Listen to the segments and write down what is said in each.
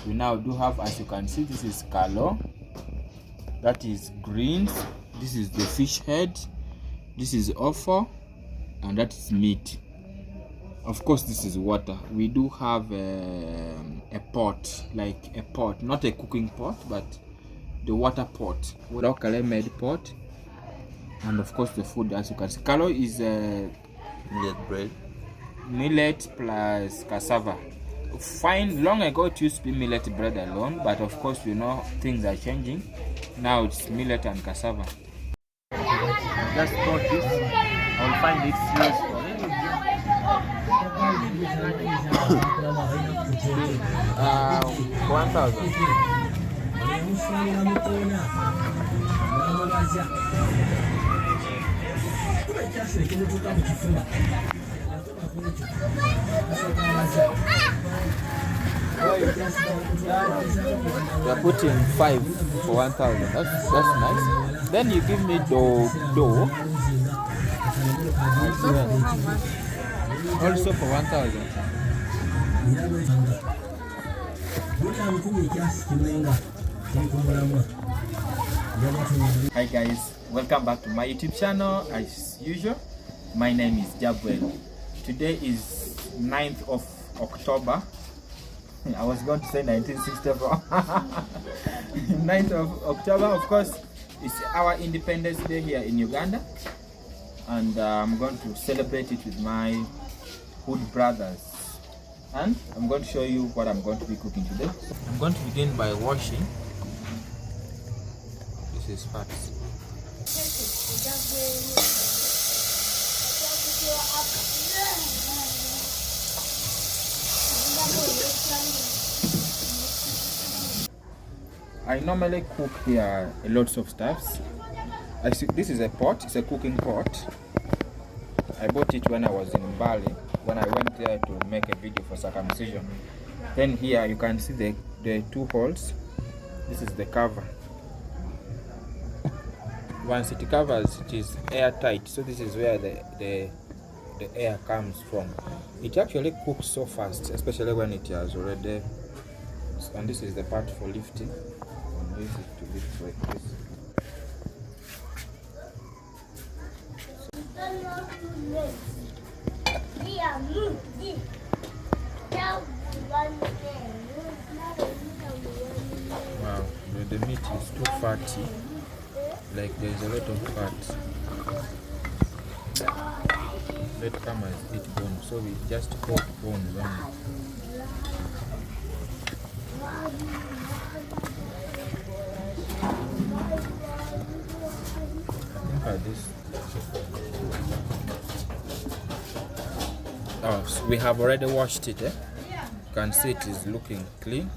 we now do have, as you can see, this is calo, that is greens, this is the fish head, this is offal, and that is meat. Of course, this is water. We do have a pot, like a pot, not a cooking pot, but the water pot, locally made pot. And of course the food, as you can see, calo is millet bread, millet plus cassava. Long ago it used to be millet bread alone, but of course you know things are changing. Now it's millet and cassava. just bought this. I'll find it useful. 1,000. You're putting 5 for 1,000. That's nice. Then you give me dough. Also for 1,000. Hi guys, welcome back to my YouTube channel. As usual, my name is JABWEL. Today is 9th of October. I was going to say 1964. 9th of October, of course, it's our Independence Day here in Uganda, and I'm going to celebrate it with my hood brothers, and I'm going to show you what I'm going to be cooking today. I'm going to begin by washing. This is fats. I normally cook here lots of stuffs. This is a pot, it's a cooking pot. I bought it when I was in Bali, when I went there to make a video for circumcision. Then here you can see the 2 holes. This is the cover. Once it covers, it is airtight, so this is where the air comes from. It actually cooks so fast, especially when it has already. And this is the part for lifting. And use it to lift like this. Wow, the meat is too fatty. Like there's a lot of fat. Let come as eat bone, so we just poke bones on it. Look at this. Oh, so we have already washed it. You can see it is looking clean.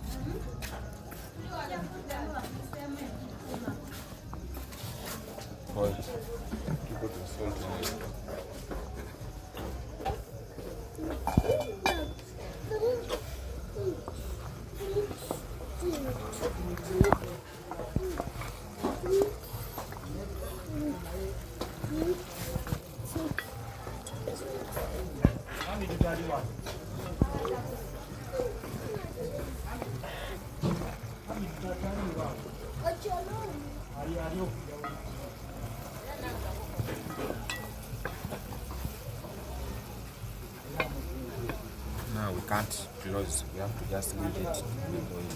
Now we can't close, we have to just leave it with oil.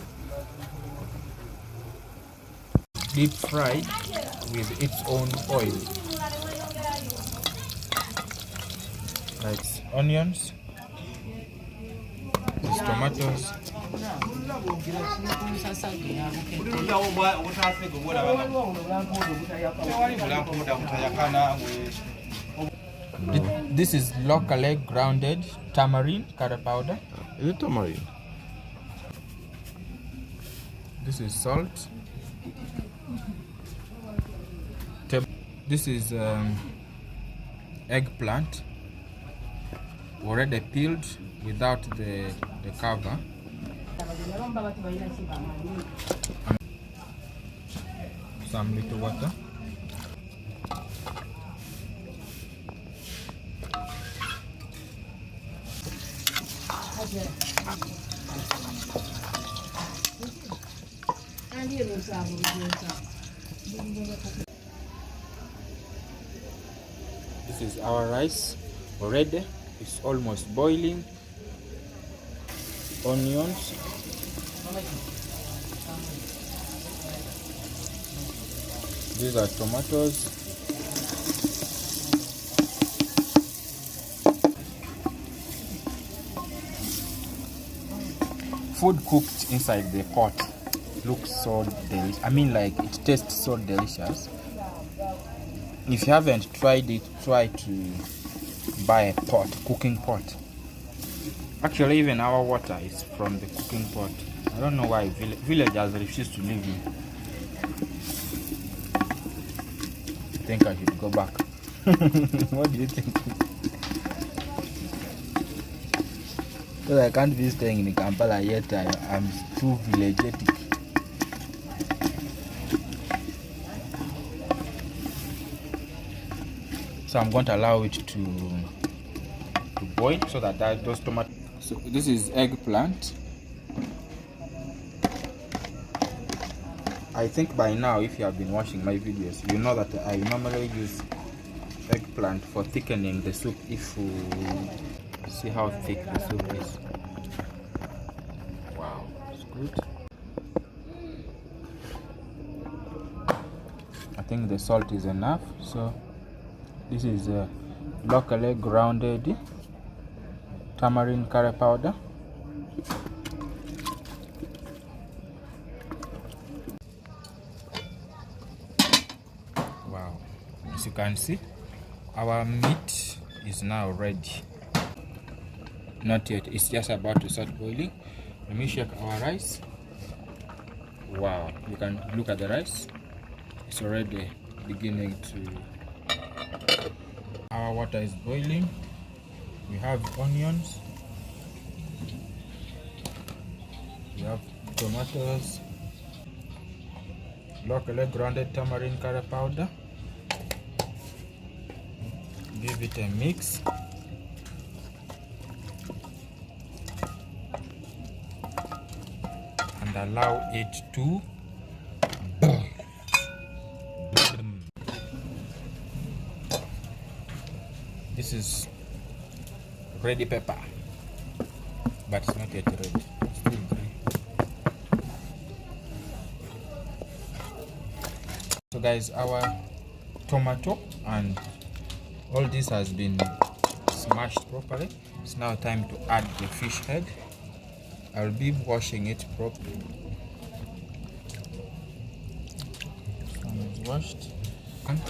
Deep fried with its own oil. Like onions, these tomatoes. This is locally grounded tamarind curry powder. Is it tamarind? This is salt. This is eggplant, already peeled without the cover. Some little water. This is our rice already. It's almost boiling. Onions. These are tomatoes. Food cooked inside the pot looks so delicious. I mean, like, it tastes so delicious. If you haven't tried it, try to buy a pot, cooking pot. Actually, even our water is from the cooking pot. I don't know why villagers refuse to live in. I think I should go back. What do you think? Because I can't be staying in Kampala yet. I'm too villagetic. So I'm going to allow it to boil so that those tomatoes. So this is eggplant. I think by now, if you have been watching my videos, you know that I normally use eggplant for thickening the soup. If you see how thick the soup is. Wow, it's good. I think the salt is enough. So this is locally grounded tamarind curry powder. Wow, as you can see, our meat is now ready. Not yet, it's just about to start boiling. Let me check our rice. Wow, you can look at the rice. It's already beginning to. Our water is boiling. We have onions. We have tomatoes. Locally grounded tamarind curry powder. Give it a mix. And allow it to boil. This is ready pepper, but it's not yet ready. It's still green. So guys, our tomato and all this has been smashed properly. It's now time to add the fish head. I'll be washing it properly. This one is washed. And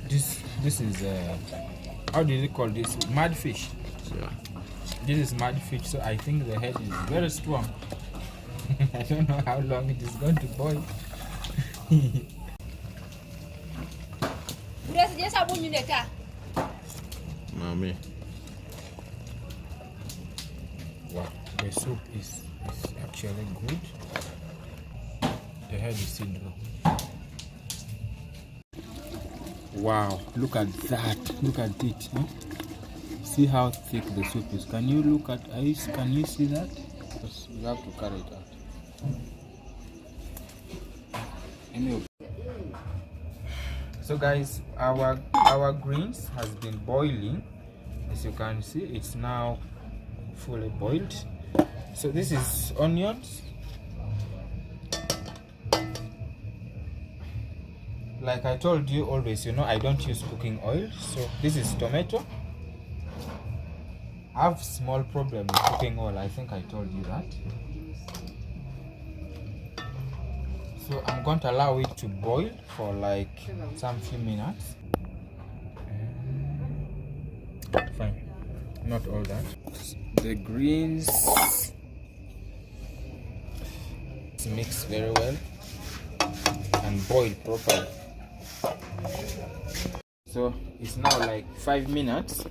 this is how do you call this? Mud fish. Yeah. This is mud fish, so I think the head is very strong. I don't know how long it is going to boil. Mommy. Wow, the soup is actually good. The head is still raw. Wow, look at that. Look at it. Huh? See how thick the soup is. Can you look at ice? Can you see that? Because you have to carry it out. So guys, our greens has been boiling. As you can see, it's now fully boiled. So this is onions. Like I told you always, you know, I don't use cooking oil. So this is tomato. I have small problem with cooking oil. I think I told you that. So I'm going to allow it to boil for like some few minutes. Fine, not all that. The greens mix very well and boil properly. So it's now like 5 minutes,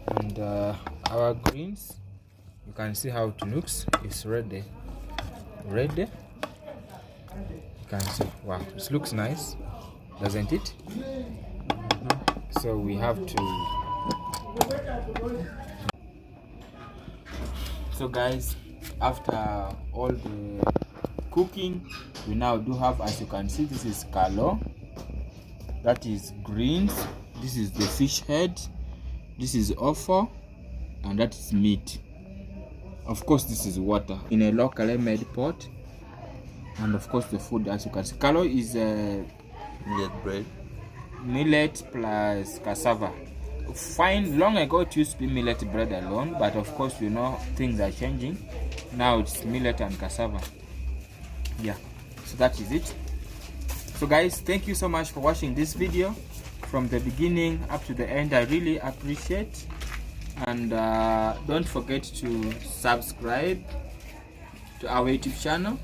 and our greens, you can see how it looks. It's ready. You can see, wow, it looks nice, doesn't it? So we have to. So guys, after all the cooking. We now do have, as you can see, this is kalo, that is greens, this is the fish head, this is offal, and that is meat. Of course, this is water in a locally made pot, and of course the food, as you can see, kalo is Millet bread. millet plus cassava. Fine, long ago it used to be millet bread alone, but of course you know things are changing. Now it's millet and cassava. Yeah, so that is it. So guys, thank you so much for watching this video from the beginning up to the end. I really appreciate, and don't forget to subscribe to our YouTube channel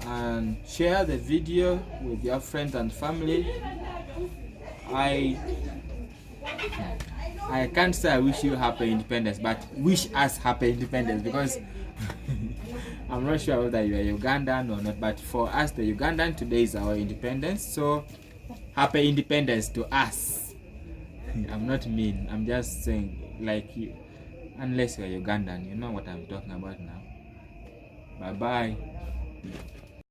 and share the video with your friends and family. I can't say I wish you happy independence, but wish us happy independence, because I'm not sure whether you are Ugandan or not, but for us, the Ugandan, today is our independence. So happy independence to us. I'm not mean, I'm just saying, like, you, unless you are Ugandan, you know what I'm talking about now. Bye bye.